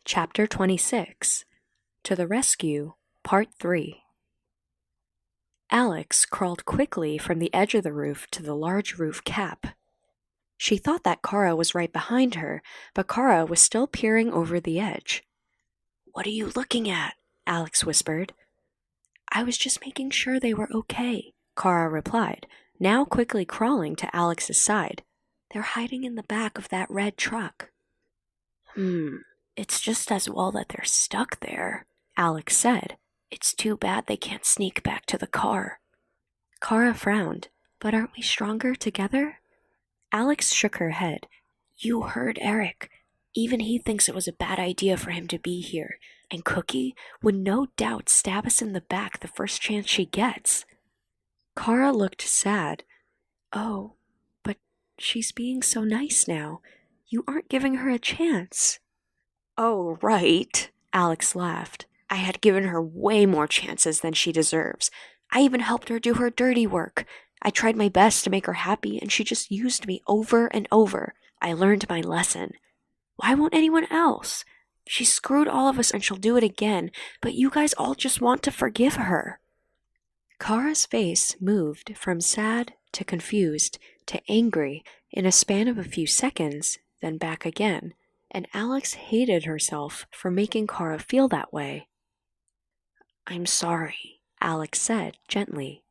Chapter 26 To the Rescue, Part 3 Alex crawled quickly from the edge of the roof to the large roof cap. She thought that Kara was right behind her, but Kara was still peering over the edge. "What are you looking at?" Alex whispered. "I was just making sure they were okay," Kara replied, now quickly crawling to Alex's side. "They're hiding in the back of that red truck." It's just as well that they're stuck there," Alex said. "It's too bad they can't sneak back to the car." Kara frowned. "But aren't we stronger together?" Alex shook her head. "You heard Eric. Even he thinks it was a bad idea for him to be here, and Cookie would no doubt stab us in the back the first chance she gets." Kara looked sad. "Oh, but she's being so nice now. You aren't giving her a chance." "Oh, right," Alex laughed. "I had given her way more chances than she deserves. I even helped her do her dirty work. I tried my best to make her happy, and she just used me over and over. I learned my lesson. Why won't anyone else? She screwed all of us and she'll do it again, but you guys all just want to forgive her." Kara's face moved from sad to confused to angry in a span of a few seconds, then back again, and Alex hated herself for making Kara feel that way. "I'm sorry," Alex said gently.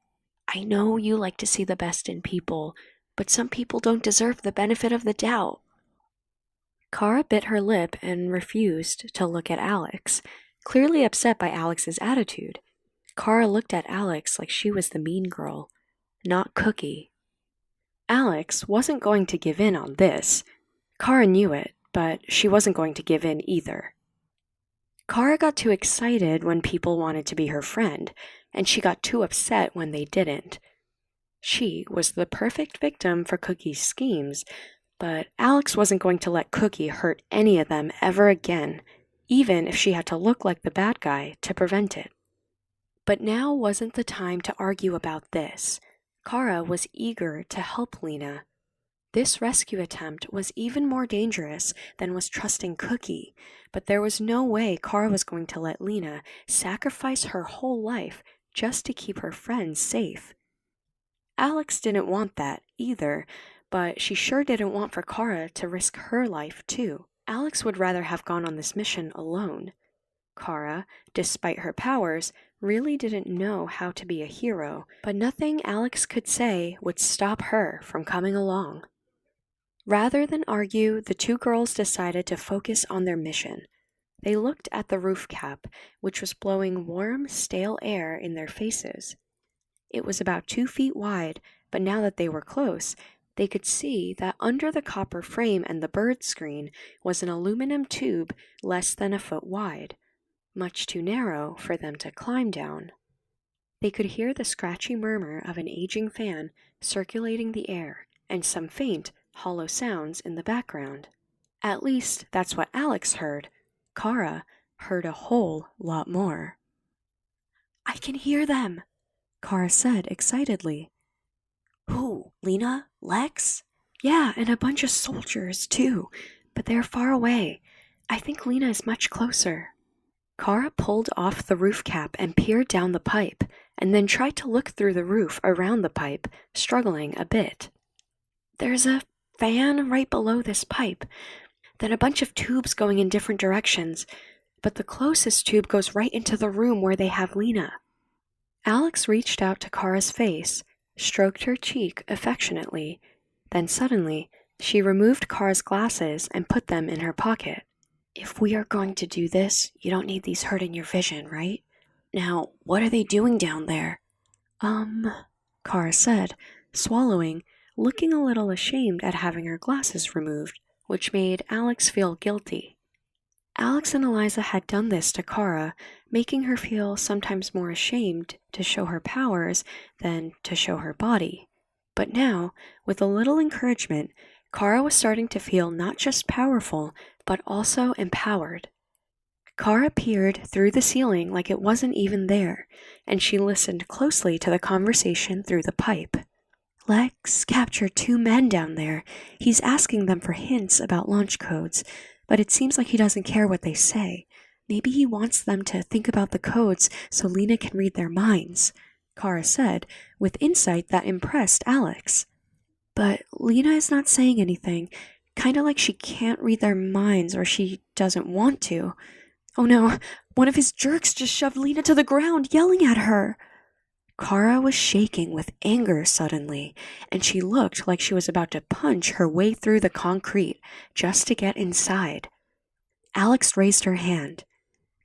"I know you like to see the best in people, but some people don't deserve the benefit of the doubt." Kara bit her lip and refused to look at Alex, clearly upset by Alex's attitude. Kara looked at Alex like she was the mean girl, not Cookie. Alex wasn't going to give in on this. Kara knew it, but she wasn't going to give in either. Kara got too excited when people wanted to be her friend, and she got too upset when they didn't. She was the perfect victim for Cookie's schemes, but Alex wasn't going to let Cookie hurt any of them ever again, even if she had to look like the bad guy to prevent it. But now wasn't the time to argue about this. Kara was eager to help Lena. This rescue attempt was even more dangerous than was trusting Cookie, but there was no way Kara was going to let Lena sacrifice her whole life just to keep her friends safe. Alex didn't want that either, but she sure didn't want for Kara to risk her life too. Alex would rather have gone on this mission alone. Kara, despite her powers, really didn't know how to be a hero, but nothing Alex could say would stop her from coming along. Rather than argue, the two girls decided to focus on their mission. They looked at the roof cap, which was blowing warm, stale air in their faces. It was about 2 feet wide, but now that they were close, they could see that under the copper frame and the bird screen was an aluminum tube less than a foot wide, much too narrow for them to climb down. They could hear the scratchy murmur of an aging fan circulating the air, and some faint, hollow sounds in the background. At least that's what Alex heard. Kara heard a whole lot more. "I can hear them," Kara said excitedly. "Who? Lena? Lex?" "Yeah, and a bunch of soldiers, too, but they're far away. I think Lena is much closer." Kara pulled off the roof cap and peered down the pipe, and then tried to look through the roof around the pipe, struggling a bit. "There's a fan right below this pipe, then a bunch of tubes going in different directions, but the closest tube goes right into the room where they have Lena." Alex reached out to Kara's face, stroked her cheek affectionately, then suddenly she removed Kara's glasses and put them in her pocket. "If we are going to do this, you don't need these hurting your vision, right? Now, what are they doing down there?" Kara said, swallowing, looking a little ashamed at having her glasses removed, which made Alex feel guilty. Alex and Eliza had done this to Kara, making her feel sometimes more ashamed to show her powers than to show her body. But now, with a little encouragement, Kara was starting to feel not just powerful, but also empowered. Kara peered through the ceiling like it wasn't even there, and she listened closely to the conversation through the pipe. "Lex captured 2 men down there. He's asking them for hints about launch codes. but it seems like he doesn't care what they say. Maybe he wants them to think about the codes so Lena can read their minds, Kara said, with insight that impressed Alex. But Lena is not saying anything, kind of like she can't read their minds or she doesn't want to. Oh no, one of his jerks just shoved Lena to the ground, yelling at her. Kara was shaking with anger suddenly, and she looked like she was about to punch her way through the concrete just to get inside. Alex raised her hand.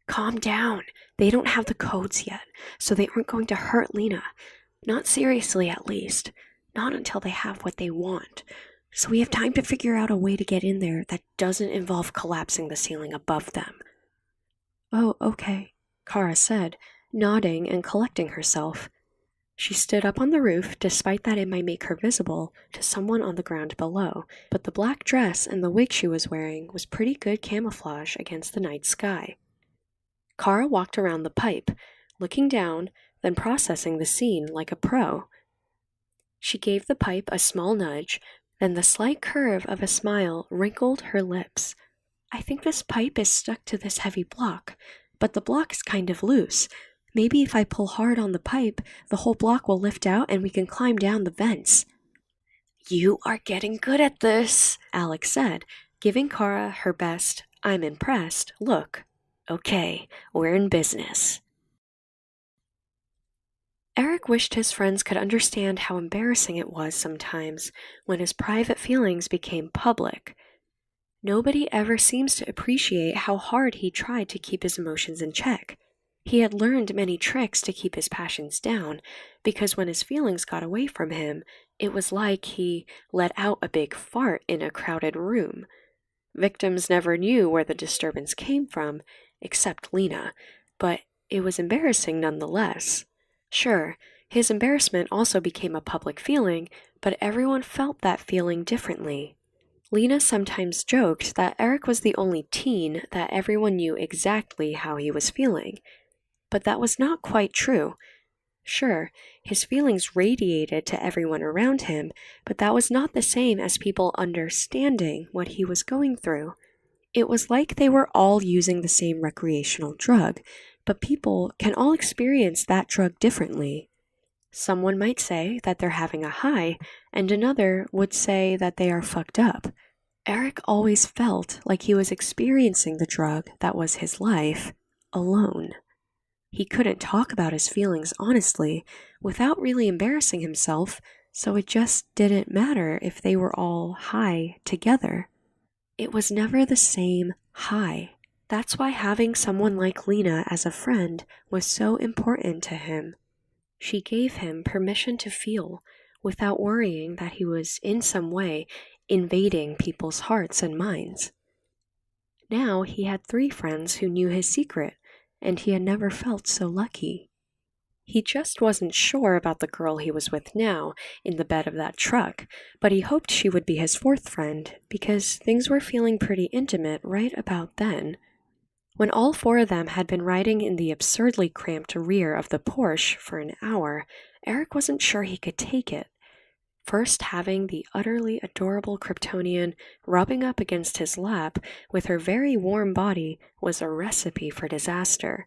Calm down. They don't have the codes yet, so they aren't going to hurt Lena. Not seriously, at least. Not until they have what they want. So we have time to figure out a way to get in there that doesn't involve collapsing the ceiling above them. Oh, okay, Kara said, nodding and collecting herself. She stood up on the roof, despite that it might make her visible to someone on the ground below, but the black dress and the wig she was wearing was pretty good camouflage against the night sky. Kara walked around the pipe, looking down, then processing the scene like a pro. She gave the pipe a small nudge, then the slight curve of a smile wrinkled her lips. I think this pipe is stuck to this heavy block, but the block is kind of loose. Maybe if I pull hard on the pipe, the whole block will lift out and we can climb down the vents. You are getting good at this, Alex said, giving Kara her best, I'm impressed, look. Okay, we're in business. Eric wished his friends could understand how embarrassing it was sometimes when his private feelings became public. Nobody ever seems to appreciate how hard he tried to keep his emotions in check. He had learned many tricks to keep his passions down, because when his feelings got away from him, it was like he let out a big fart in a crowded room. Victims never knew where the disturbance came from, except Lena, but it was embarrassing nonetheless. Sure, his embarrassment also became a public feeling, but everyone felt that feeling differently. Lena sometimes joked that Eric was the only teen that everyone knew exactly how he was feeling. But that was not quite true. Sure, his feelings radiated to everyone around him, but that was not the same as people understanding what he was going through. It was like they were all using the same recreational drug, but people can all experience that drug differently. Someone might say that they're having a high, and another would say that they are fucked up. Eric always felt like he was experiencing the drug that was his life alone. He couldn't talk about his feelings honestly without really embarrassing himself, so it just didn't matter if they were all high together. It was never the same high. That's why having someone like Lena as a friend was so important to him. She gave him permission to feel without worrying that he was in some way invading people's hearts and minds. Now he had 3 friends who knew his secret, and he had never felt so lucky. He just wasn't sure about the girl he was with now in the bed of that truck, but he hoped she would be his 4th friend because things were feeling pretty intimate right about then. When all 4 of them had been riding in the absurdly cramped rear of the Porsche for an hour, Eric wasn't sure he could take it. First, having the utterly adorable Kryptonian rubbing up against his lap with her very warm body was a recipe for disaster.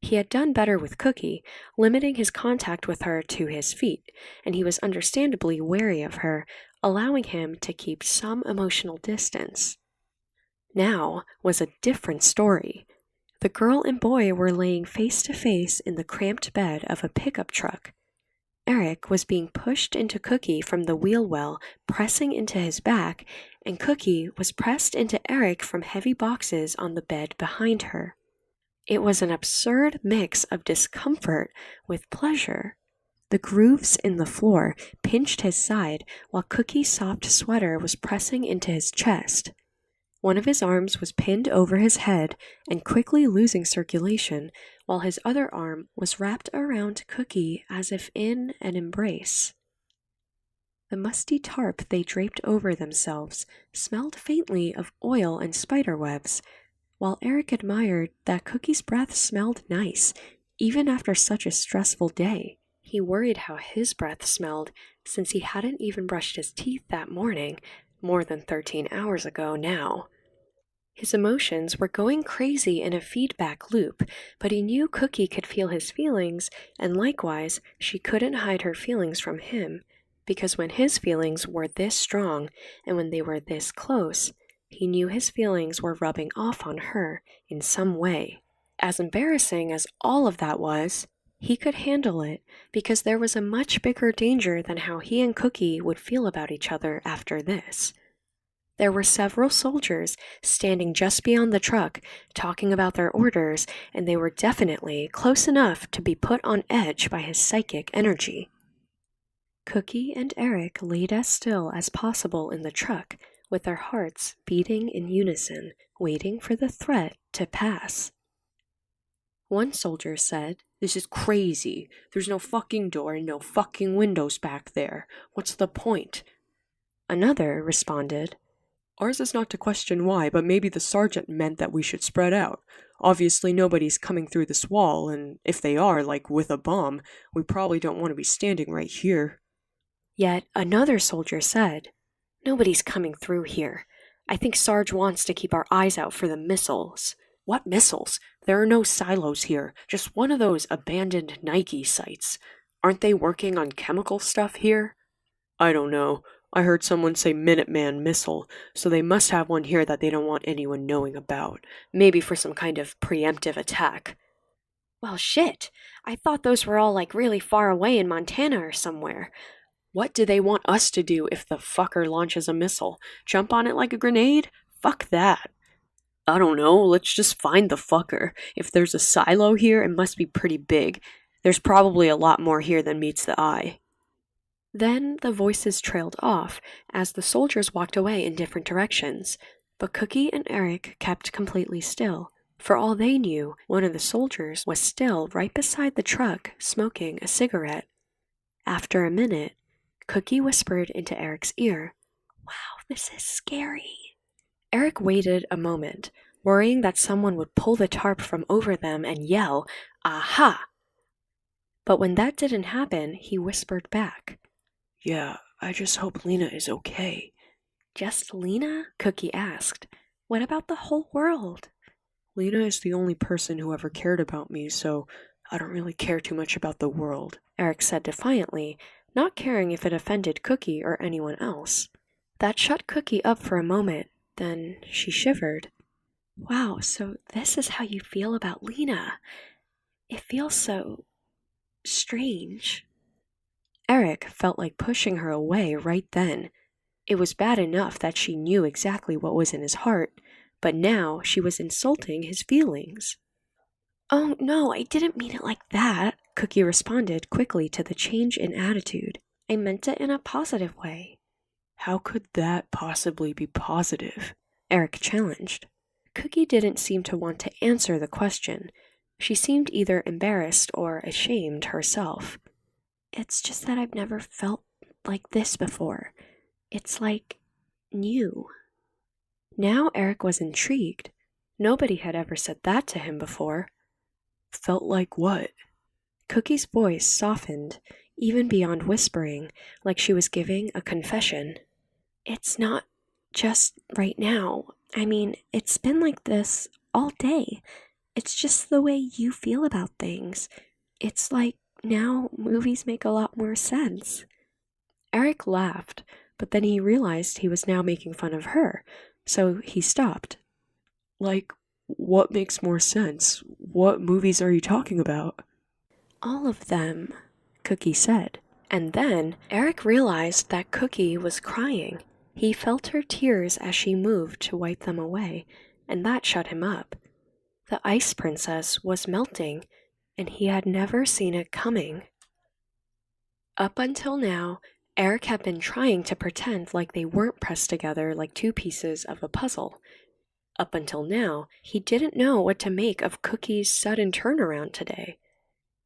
He had done better with Cookie, limiting his contact with her to his feet, and he was understandably wary of her, allowing him to keep some emotional distance. Now was a different story. The girl and boy were laying face to face in the cramped bed of a pickup truck. Eric was being pushed into Cookie from the wheel well, pressing into his back, and Cookie was pressed into Eric from heavy boxes on the bed behind her. It was an absurd mix of discomfort with pleasure. The grooves in the floor pinched his side while Cookie's soft sweater was pressing into his chest. One of his arms was pinned over his head and quickly losing circulation, while his other arm was wrapped around Cookie as if in an embrace. The musty tarp they draped over themselves smelled faintly of oil and spider webs, while Eric admired that Cookie's breath smelled nice, even after such a stressful day. He worried how his breath smelled, since he hadn't even brushed his teeth that morning, more than 13 hours ago now. His emotions were going crazy in a feedback loop, but he knew Cookie could feel his feelings, and likewise, she couldn't hide her feelings from him, because when his feelings were this strong, and when they were this close, he knew his feelings were rubbing off on her in some way. As embarrassing as all of that was, he could handle it because there was a much bigger danger than how he and Cookie would feel about each other after this. There were several soldiers standing just beyond the truck, talking about their orders, and they were definitely close enough to be put on edge by his psychic energy. Cookie and Eric laid as still as possible in the truck, with their hearts beating in unison, waiting for the threat to pass. One soldier said, "This is crazy. There's no fucking door and no fucking windows back there. What's the point?" Another responded, "Ours is not to question why, but maybe the sergeant meant that we should spread out. Obviously nobody's coming through this wall, and if they are, like with a bomb, we probably don't want to be standing right here." Yet another soldier said, "Nobody's coming through here. I think Sarge wants to keep our eyes out for the missiles." "What missiles? There are no silos here, just one of those abandoned Nike sites. Aren't they working on chemical stuff here?" "I don't know. I heard someone say Minuteman missile, so they must have one here that they don't want anyone knowing about. Maybe for some kind of preemptive attack." "Well, shit. I thought those were all like really far away in Montana or somewhere. What do they want us to do if the fucker launches a missile? Jump on it like a grenade? Fuck that." "I don't know, let's just find the fucker. If there's a silo here, it must be pretty big. There's probably a lot more here than meets the eye." Then the voices trailed off as the soldiers walked away in different directions, but Cookie and Eric kept completely still. For all they knew, one of the soldiers was still right beside the truck smoking a cigarette. After a minute, Cookie whispered into Eric's ear, "Wow, this is scary." Eric waited a moment, worrying that someone would pull the tarp from over them and yell, "Aha!" But when that didn't happen, he whispered back, "Yeah, I just hope Lena is okay." "Just Lena?" Cookie asked. "What about the whole world?" "Lena is the only person who ever cared about me, so I don't really care too much about the world," Eric said defiantly, not caring if it offended Cookie or anyone else. That shut Cookie up for a moment. Then she shivered. "Wow, so this is how you feel about Lena. It feels so strange." Eric felt like pushing her away right then. It was bad enough that she knew exactly what was in his heart, but now she was insulting his feelings. "Oh, no, I didn't mean it like that," Cookie responded quickly to the change in attitude. "I meant it in a positive way." "How could that possibly be positive?" Eric challenged. Cookie didn't seem to want to answer the question. She seemed either embarrassed or ashamed herself. "It's just that I've never felt like this before. It's like new." Now Eric was intrigued. Nobody had ever said that to him before. "Felt like what?" Cookie's voice softened, even beyond whispering, like she was giving a confession. "It's not just right now. I mean, it's been like this all day. It's just the way you feel about things. It's like now movies make a lot more sense." Eric laughed, but then he realized he was now making fun of her, so he stopped. "Like, what makes more sense? What movies are you talking about?" "All of them," Cookie said. And then Eric realized that Cookie was crying. He felt her tears as she moved to wipe them away, and that shut him up. The Ice Princess was melting, and he had never seen it coming. Up until now, Eric had been trying to pretend like they weren't pressed together like two pieces of a puzzle. Up until now, he didn't know what to make of Cookie's sudden turnaround today.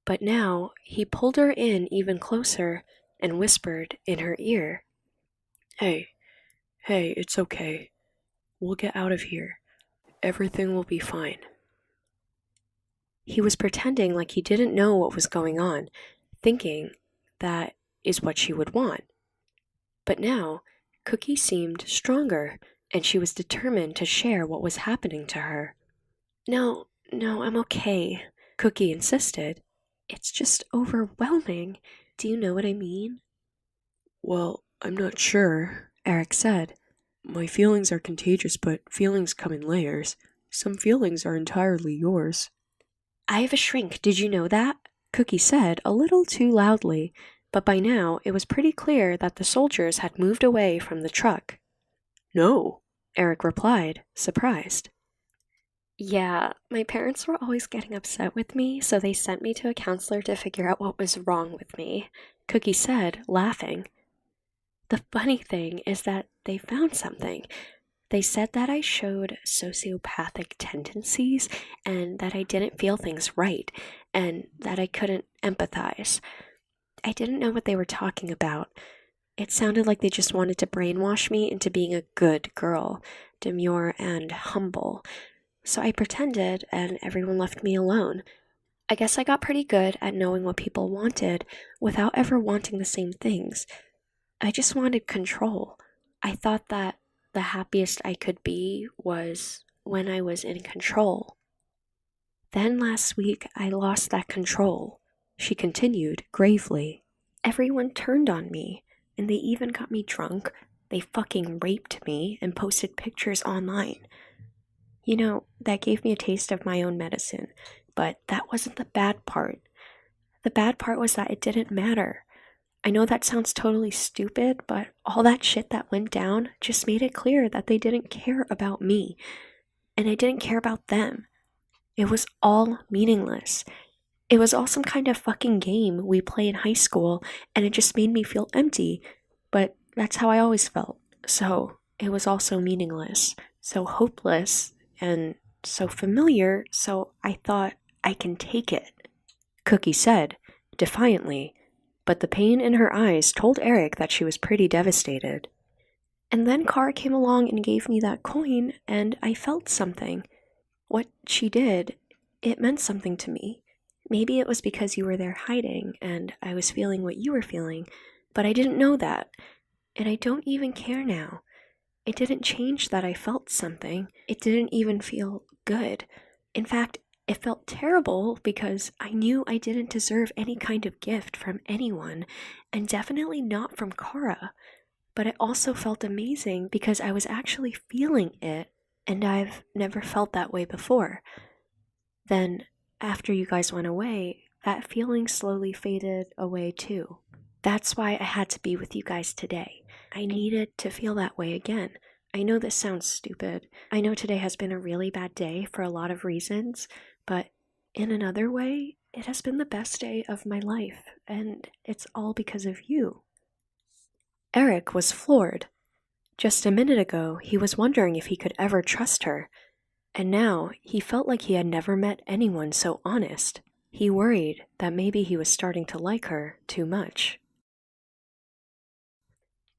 But now, he pulled her in even closer and whispered in her ear, Hey, it's okay. We'll get out of here. Everything will be fine." He was pretending like he didn't know what was going on, thinking that is what she would want. But now, Cookie seemed stronger, and she was determined to share what was happening to her. No, I'm okay, Cookie insisted. It's just overwhelming. Do you know what I mean? Well, I'm not sure, Eric said. My feelings are contagious, but feelings come in layers. Some feelings are entirely yours. I have a shrink, did you know that? Cookie said a little too loudly, but by now it was pretty clear that the soldiers had moved away from the truck. No, Eric replied, surprised. Yeah, my parents were always getting upset with me, so they sent me to a counselor to figure out what was wrong with me, Cookie said, laughing. The funny thing is that they found something. They said that I showed sociopathic tendencies and that I didn't feel things right and that I couldn't empathize. I didn't know what they were talking about. It sounded like they just wanted to brainwash me into being a good girl, demure and humble. So I pretended and everyone left me alone. I guess I got pretty good at knowing what people wanted without ever wanting the same things. I just wanted control. I thought that the happiest I could be was when I was in control. Then last week I lost that control, she continued gravely. Everyone turned on me, and they even got me drunk. They fucking raped me and posted pictures online. You know, that gave me a taste of my own medicine, but that wasn't the bad part. The bad part was that it didn't matter. I know that sounds totally stupid, but all that shit that went down just made it clear that they didn't care about me, and I didn't care about them. It was all meaningless. It was all some kind of fucking game we play in high school, and it just made me feel empty, but that's how I always felt. So it was also meaningless, so hopeless, and so familiar, so I thought I can take it, Cookie said, defiantly, but the pain in her eyes told Eric that she was pretty devastated. And then Kara came along and gave me that coin, and I felt something. What she did, it meant something to me. Maybe it was because you were there hiding, and I was feeling what you were feeling, but I didn't know that, and I don't even care now. It didn't change that I felt something. It didn't even feel good. In fact, it felt terrible because I knew I didn't deserve any kind of gift from anyone, and definitely not from Kara. But it also felt amazing because I was actually feeling it, and I've never felt that way before. Then, after you guys went away, that feeling slowly faded away too. That's why I had to be with you guys today. I needed to feel that way again. I know this sounds stupid. I know today has been a really bad day for a lot of reasons, but in another way, it has been the best day of my life, and it's all because of you. Eric was floored. Just a minute ago, he was wondering if he could ever trust her, and now he felt like he had never met anyone so honest. He worried that maybe he was starting to like her too much.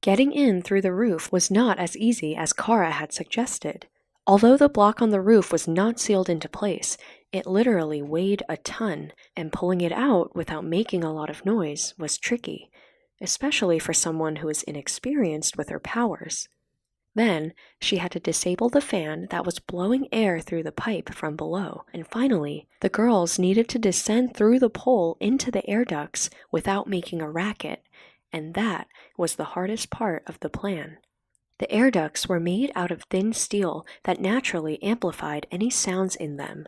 Getting in through the roof was not as easy as Kara had suggested. Although the block on the roof was not sealed into place, it literally weighed a ton, and pulling it out without making a lot of noise was tricky, especially for someone who was inexperienced with her powers. Then, she had to disable the fan that was blowing air through the pipe from below, and finally, the girls needed to descend through the pole into the air ducts without making a racket, and that was the hardest part of the plan. The air ducts were made out of thin steel that naturally amplified any sounds in them.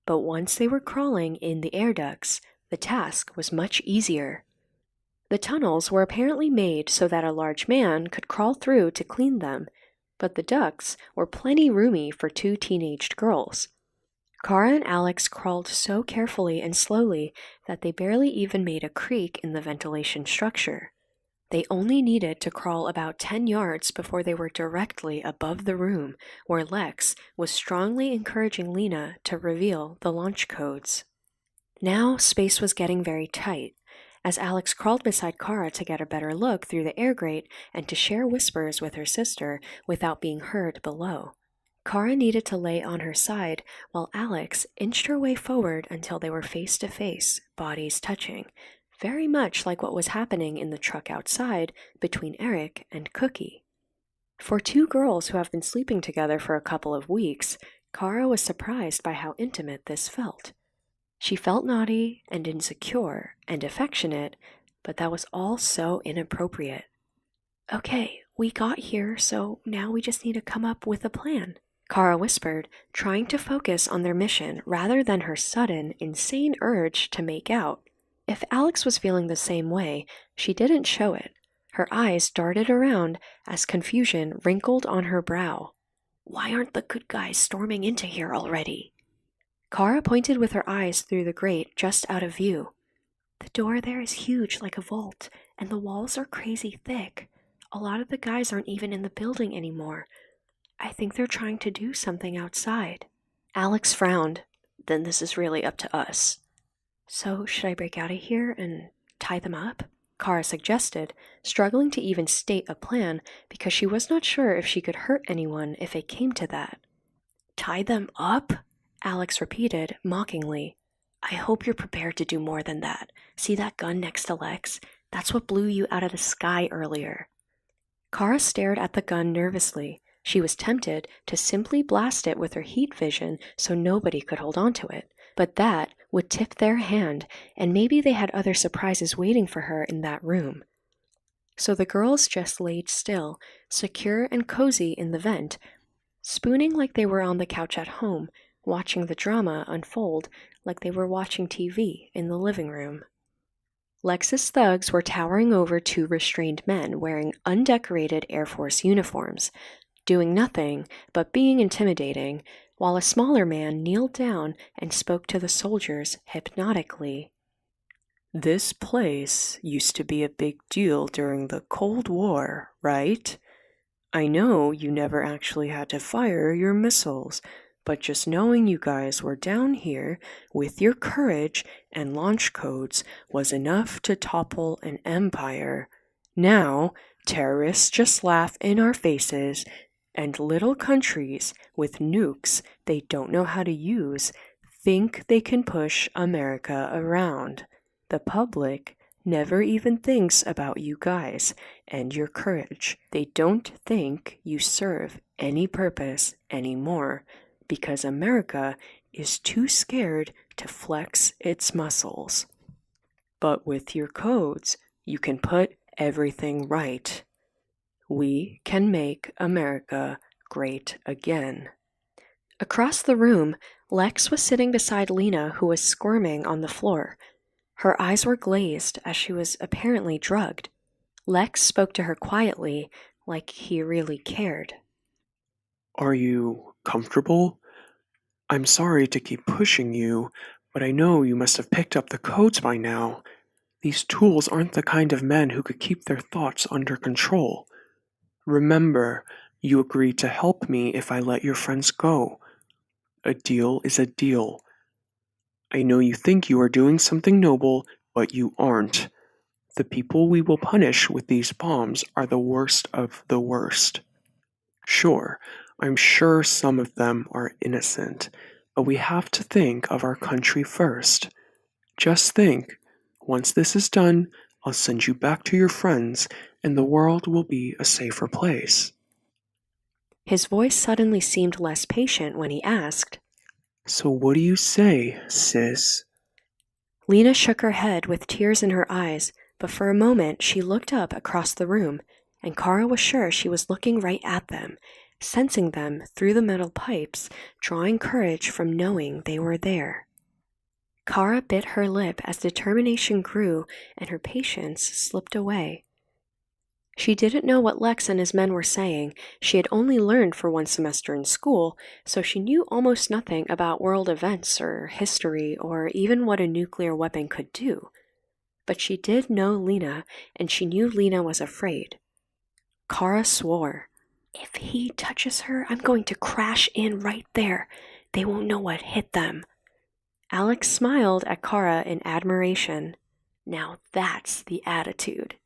But once they were crawling in the air ducts, the task was much easier. The tunnels were apparently made so that a large man could crawl through to clean them, but the ducts were plenty roomy for 2 teenaged girls. Kara and Alex crawled so carefully and slowly that they barely even made a creak in the ventilation structure. They only needed to crawl about 10 yards before they were directly above the room where Lex was strongly encouraging Lena to reveal the launch codes. Now space was getting very tight, as Alex crawled beside Kara to get a better look through the air grate and to share whispers with her sister without being heard below. Kara needed to lay on her side while Alex inched her way forward until they were face to face, bodies touching, very much like what was happening in the truck outside between Eric and Cookie. For two girls who have been sleeping together for a couple of weeks, Kara was surprised by how intimate this felt. She felt naughty and insecure and affectionate, but that was all so inappropriate. Okay, we got here, so now we just need to come up with a plan, Kara whispered, trying to focus on their mission rather than her sudden, insane urge to make out. If Alex was feeling the same way, she didn't show it. Her eyes darted around as confusion wrinkled on her brow. Why aren't the good guys storming into here already? Kara pointed with her eyes through the grate just out of view. The door there is huge like a vault, and the walls are crazy thick. A lot of the guys aren't even in the building anymore. I think they're trying to do something outside. Alex frowned. Then this is really up to us. So should I break out of here and tie them up? Kara suggested, struggling to even state a plan because she was not sure if she could hurt anyone if it came to that. Tie them up? Alex repeated, mockingly. I hope you're prepared to do more than that. See that gun next to Lex? That's what blew you out of the sky earlier. Kara stared at the gun nervously. She was tempted to simply blast it with her heat vision so nobody could hold on to it, but that would tip their hand, and maybe they had other surprises waiting for her in that room. So the girls just laid still, secure and cozy in the vent, spooning like they were on the couch at home, watching the drama unfold like they were watching TV in the living room. Lex's thugs were towering over two restrained men wearing undecorated Air Force uniforms, doing nothing but being intimidating, while a smaller man kneeled down and spoke to the soldiers hypnotically. This place used to be a big deal during the Cold War, right? I know you never actually had to fire your missiles, but just knowing you guys were down here with your courage and launch codes was enough to topple an empire. Now, terrorists just laugh in our faces, and little countries with nukes they don't know how to use think they can push America around. The public never even thinks about you guys and your courage. They don't think you serve any purpose anymore, because America is too scared to flex its muscles. But with your codes, you can put everything right. We can make America great again. Across the room, Lex was sitting beside Lena, who was squirming on the floor. Her eyes were glazed as she was apparently drugged. Lex spoke to her quietly, like he really cared. Are you comfortable? I'm sorry to keep pushing you, but I know you must have picked up the codes by now. These tools aren't the kind of men who could keep their thoughts under control. Remember, you agreed to help me if I let your friends go. A deal is a deal. I know you think you are doing something noble, but you aren't. The people we will punish with these bombs are the worst of the worst. Sure, I'm sure some of them are innocent, but we have to think of our country first. Just think, once this is done, I'll send you back to your friends, and the world will be a safer place. His voice suddenly seemed less patient when he asked, So what do you say, sis? Lena shook her head with tears in her eyes, but for a moment she looked up across the room, and Kara was sure she was looking right at them, sensing them through the metal pipes, drawing courage from knowing they were there. Kara bit her lip as determination grew and her patience slipped away. She didn't know what Lex and his men were saying. She had only learned for one semester in school, so she knew almost nothing about world events or history or even what a nuclear weapon could do. But she did know Lena, and she knew Lena was afraid. Kara swore, If he touches her, I'm going to crash in right there. They won't know what hit them. Alex smiled at Kara in admiration. Now that's the attitude.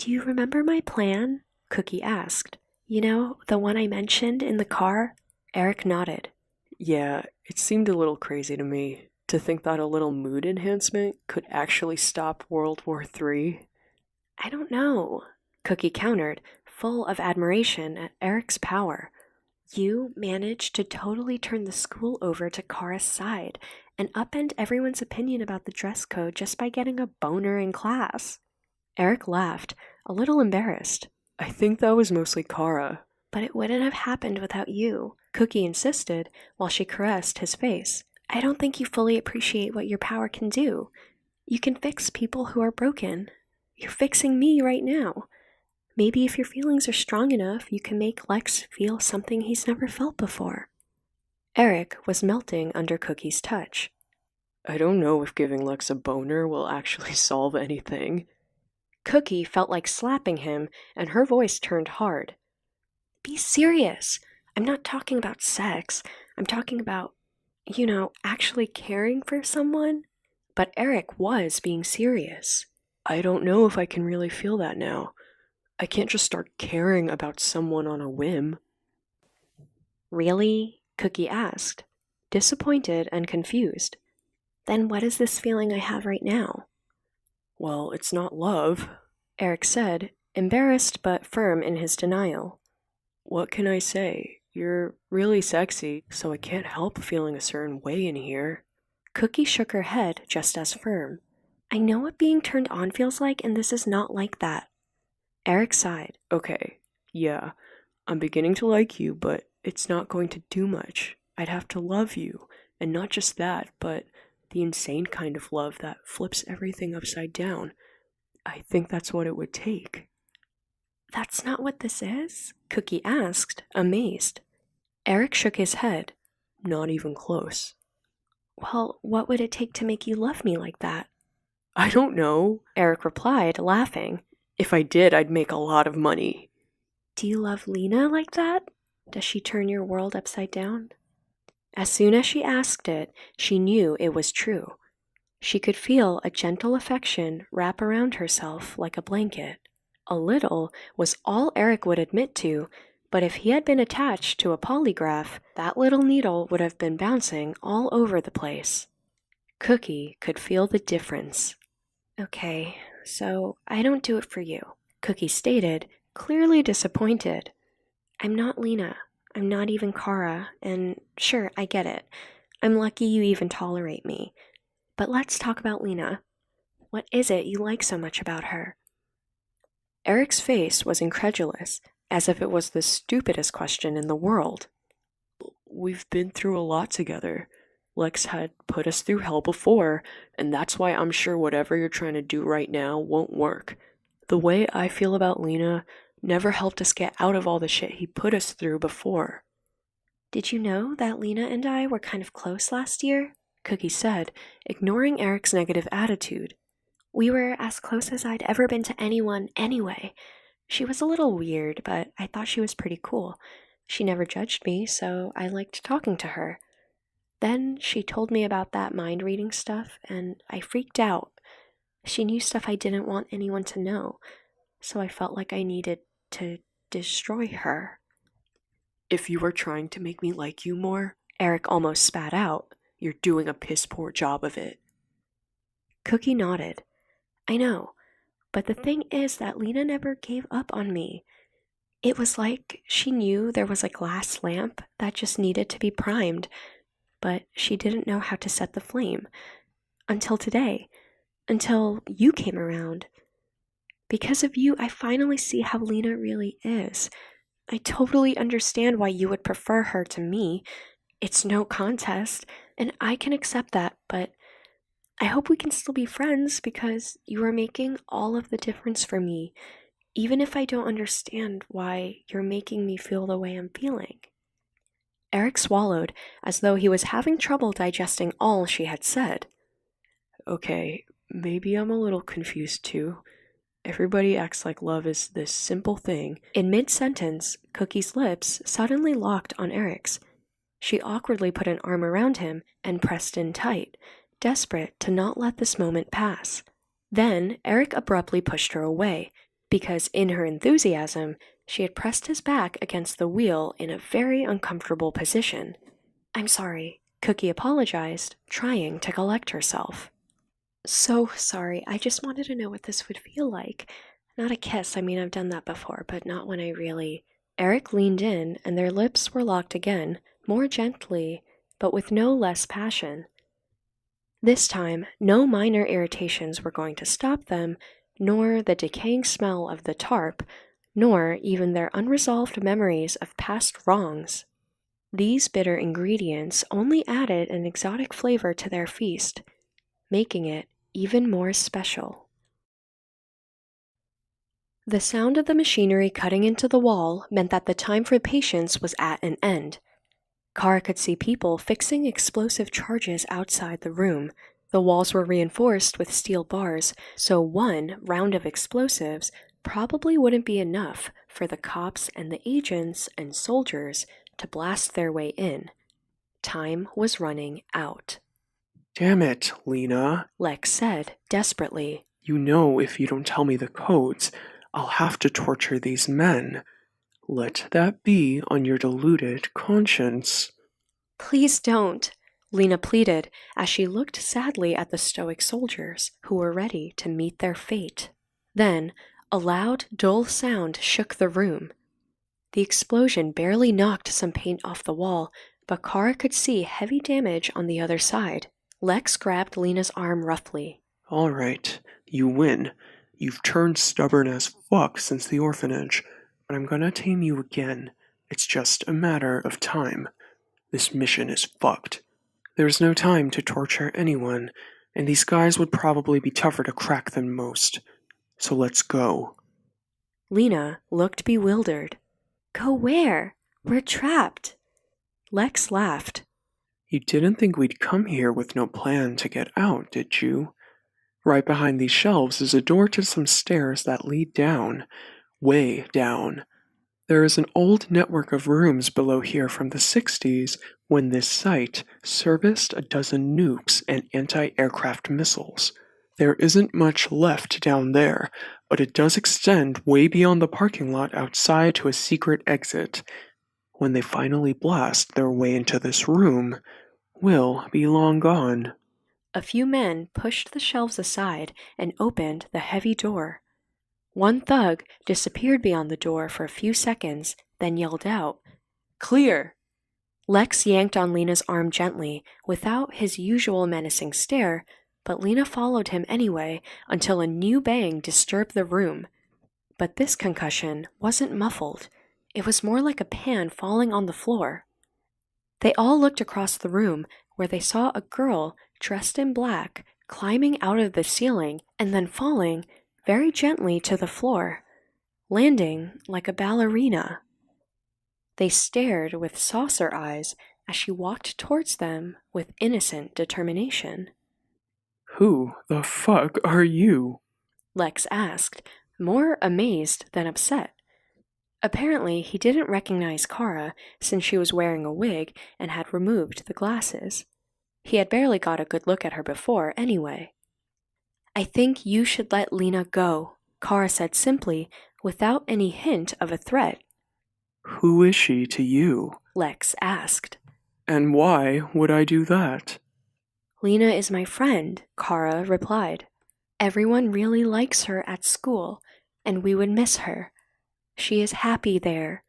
Do you remember my plan? Cookie asked. You know, the one I mentioned in the car? Eric nodded. Yeah, it seemed a little crazy to me to think that a little mood enhancement could actually stop World War III. I don't know. Cookie countered, full of admiration at Eric's power. You managed to totally turn the school over to Kara's side and upend everyone's opinion about the dress code just by getting a boner in class. Eric laughed, a little embarrassed. I think that was mostly Kara. But it wouldn't have happened without you, Cookie insisted while she caressed his face. I don't think you fully appreciate what your power can do. You can fix people who are broken. You're fixing me right now. Maybe if your feelings are strong enough, you can make Lex feel something he's never felt before. Eric was melting under Cookie's touch. I don't know if giving Lex a boner will actually solve anything. Cookie felt like slapping him, and her voice turned hard. Be serious. I'm not talking about sex. I'm talking about, actually caring for someone. But Eric was being serious. I don't know if I can really feel that now. I can't just start caring about someone on a whim. Really? Cookie asked, disappointed and confused. Then what is this feeling I have right now? Well, it's not love, Eric said, embarrassed but firm in his denial. What can I say? You're really sexy, so I can't help feeling a certain way in here. Cookie shook her head just as firm. I know what being turned on feels like, and this is not like that. Eric sighed. Okay, yeah, I'm beginning to like you, but it's not going to do much. I'd have to love you, and not just that, but the insane kind of love that flips everything upside down. I think that's what it would take. That's not what this is? Cookie asked, amazed. Eric shook his head. Not even close. Well, what would it take to make you love me like that? I don't know, Eric replied, laughing. If I did, I'd make a lot of money. Do you love Lena like that? Does she turn your world upside down? As soon as she asked it, she knew it was true. She could feel a gentle affection wrap around herself like a blanket. A little was all Eric would admit to, but if he had been attached to a polygraph, that little needle would have been bouncing all over the place. Cookie could feel the difference. Okay, so I don't do it for you, Cookie stated, clearly disappointed. I'm not Lena. I'm not even Kara, and sure, I get it. I'm lucky you even tolerate me. But let's talk about Lena. What is it you like so much about her? Eric's face was incredulous, as if it was the stupidest question in the world. We've been through a lot together. Lex had put us through hell before, and that's why I'm sure whatever you're trying to do right now won't work. The way I feel about Lena never helped us get out of all the shit he put us through before. Did you know that Lena and I were kind of close last year? Cookie said, ignoring Eric's negative attitude. We were as close as I'd ever been to anyone anyway. She was a little weird, but I thought she was pretty cool. She never judged me, so I liked talking to her. Then she told me about that mind-reading stuff, and I freaked out. She knew stuff I didn't want anyone to know, so I felt like I needed to destroy her. If you were trying to make me like you more, Eric almost spat out, you're doing a piss-poor job of it. Cookie nodded. I know, but the thing is that Lena never gave up on me. It was like she knew there was a glass lamp that just needed to be primed, but she didn't know how to set the flame. Until today. Until you came around. Because of you, I finally see how Lena really is. I totally understand why you would prefer her to me. It's no contest, and I can accept that, but I hope we can still be friends because you are making all of the difference for me, even if I don't understand why you're making me feel the way I'm feeling. Eric swallowed as though he was having trouble digesting all she had said. Okay, maybe I'm a little confused too. Everybody acts like love is this simple thing. In mid-sentence, Cookie's lips suddenly locked on Eric's. She awkwardly put an arm around him and pressed in tight, desperate to not let this moment pass. Then Eric abruptly pushed her away, because in her enthusiasm, she had pressed his back against the wheel in a very uncomfortable position. I'm sorry, Cookie apologized, trying to collect herself. So sorry, I just wanted to know what this would feel like. Not a kiss, I mean, I've done that before, but not when I really. Eric leaned in, and their lips were locked again, more gently, but with no less passion. This time, no minor irritations were going to stop them, nor the decaying smell of the tarp, nor even their unresolved memories of past wrongs. These bitter ingredients only added an exotic flavor to their feast, making it even more special. The sound of the machinery cutting into the wall meant that the time for patience was at an end. Kara could see people fixing explosive charges outside the room. The walls were reinforced with steel bars, so one round of explosives probably wouldn't be enough for the cops and the agents and soldiers to blast their way in. Time was running out. Damn it, Lena. Lex said desperately. You know if you don't tell me the codes, I'll have to torture these men. Let that be on your deluded conscience. Please don't, Lena pleaded as she looked sadly at the stoic soldiers who were ready to meet their fate. Then, a loud, dull sound shook the room. The explosion barely knocked some paint off the wall, but Kara could see heavy damage on the other side. Lex grabbed Lena's arm roughly. All right, you win. You've turned stubborn as fuck since the orphanage, but I'm gonna tame you again. It's just a matter of time. This mission is fucked. There's no time to torture anyone, and these guys would probably be tougher to crack than most. So let's go. Lena looked bewildered. Go where? We're trapped. Lex laughed. You didn't think we'd come here with no plan to get out, did you? Right behind these shelves is a door to some stairs that lead down, way down. There is an old network of rooms below here from the 60s when this site serviced a dozen nukes and anti-aircraft missiles. There isn't much left down there, but it does extend way beyond the parking lot outside to a secret exit. When they finally blast their way into this room, we'll be long gone. A few men pushed the shelves aside and opened the heavy door. One thug disappeared beyond the door for a few seconds, then yelled out, Clear! Lex yanked on Lena's arm gently, without his usual menacing stare, but Lena followed him anyway until a new bang disturbed the room. But this concussion wasn't muffled. It was more like a pan falling on the floor. They all looked across the room, where they saw a girl dressed in black climbing out of the ceiling and then falling very gently to the floor, landing like a ballerina. They stared with saucer eyes as she walked towards them with innocent determination. Who the fuck are you? Lex asked, more amazed than upset. Apparently, he didn't recognize Kara since she was wearing a wig and had removed the glasses. He had barely got a good look at her before, anyway. I think you should let Lena go, Kara said simply, without any hint of a threat. Who is she to you? Lex asked. And why would I do that? Lena is my friend, Kara replied. Everyone really likes her at school, and we would miss her. She is happy there.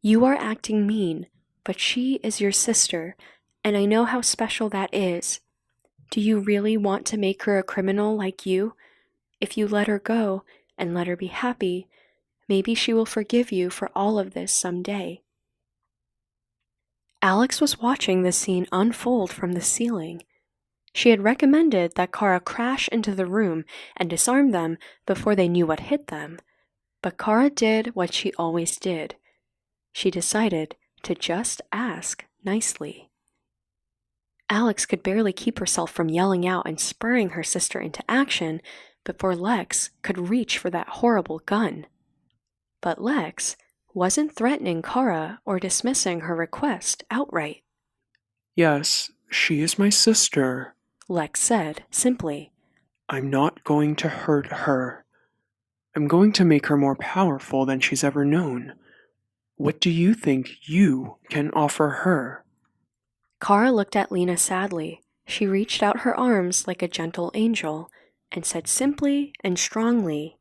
You are acting mean, but she is your sister, and I know how special that is. Do you really want to make her a criminal like you? If you let her go and let her be happy, maybe she will forgive you for all of this someday. Alex was watching the scene unfold from the ceiling. She had recommended that Kara crash into the room and disarm them before they knew what hit them, but Kara did what she always did. She decided to just ask nicely. Alex could barely keep herself from yelling out and spurring her sister into action before Lex could reach for that horrible gun. But Lex wasn't threatening Kara or dismissing her request outright. Yes, she is my sister, Lex said simply. I'm not going to hurt her. I'm going to make her more powerful than she's ever known. What do you think you can offer her? Kara looked at Lena sadly. She reached out her arms like a gentle angel and said simply and strongly,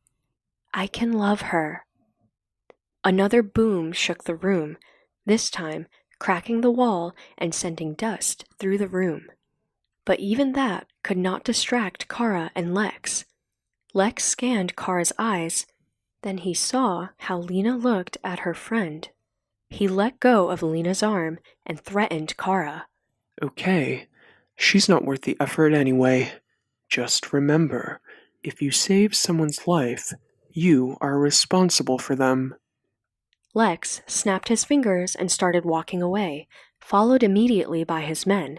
I can love her. Another boom shook the room, this time cracking the wall and sending dust through the room. But even that could not distract Kara and Lex. Lex scanned Kara's eyes, then he saw how Lena looked at her friend. He let go of Lena's arm and threatened Kara. Okay, she's not worth the effort anyway. Just remember, if you save someone's life, you are responsible for them. Lex snapped his fingers and started walking away, followed immediately by his men.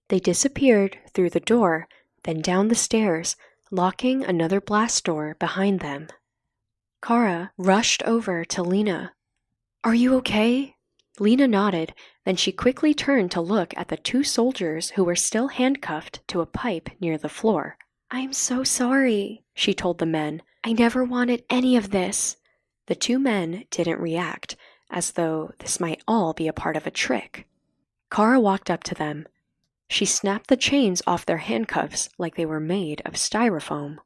They disappeared through the door, then down the stairs, locking another blast door behind them. Kara rushed over to Lena. Are you okay? Lena nodded, then she quickly turned to look at the two soldiers who were still handcuffed to a pipe near the floor. I'm so sorry, she told the men. I never wanted any of this. The two men didn't react, as though this might all be a part of a trick. Kara walked up to them. She snapped the chains off their handcuffs like they were made of styrofoam.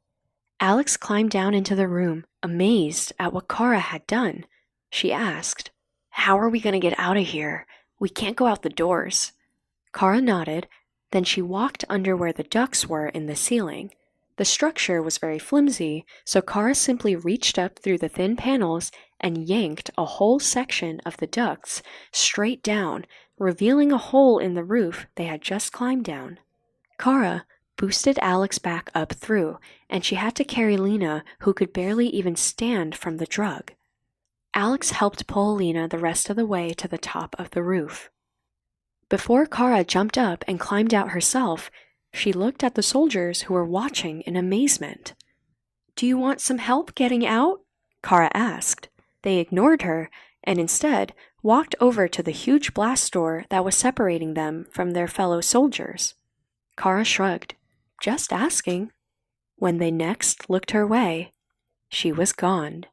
Alex climbed down into the room, amazed at what Kara had done. She asked, How are we going to get out of here? We can't go out the doors. Kara nodded, then she walked under where the ducts were in the ceiling. The structure was very flimsy, so Kara simply reached up through the thin panels and yanked a whole section of the ducts straight down, revealing a hole in the roof they had just climbed down. Kara boosted Alex back up through, and she had to carry Lena, who could barely even stand from the drug. Alex helped pull Lena the rest of the way to the top of the roof. Before Kara jumped up and climbed out herself, she looked at the soldiers who were watching in amazement. Do you want some help getting out? Kara asked. They ignored her and instead walked over to the huge blast door that was separating them from their fellow soldiers. Kara shrugged. Just asking. When they next looked her way, she was gone.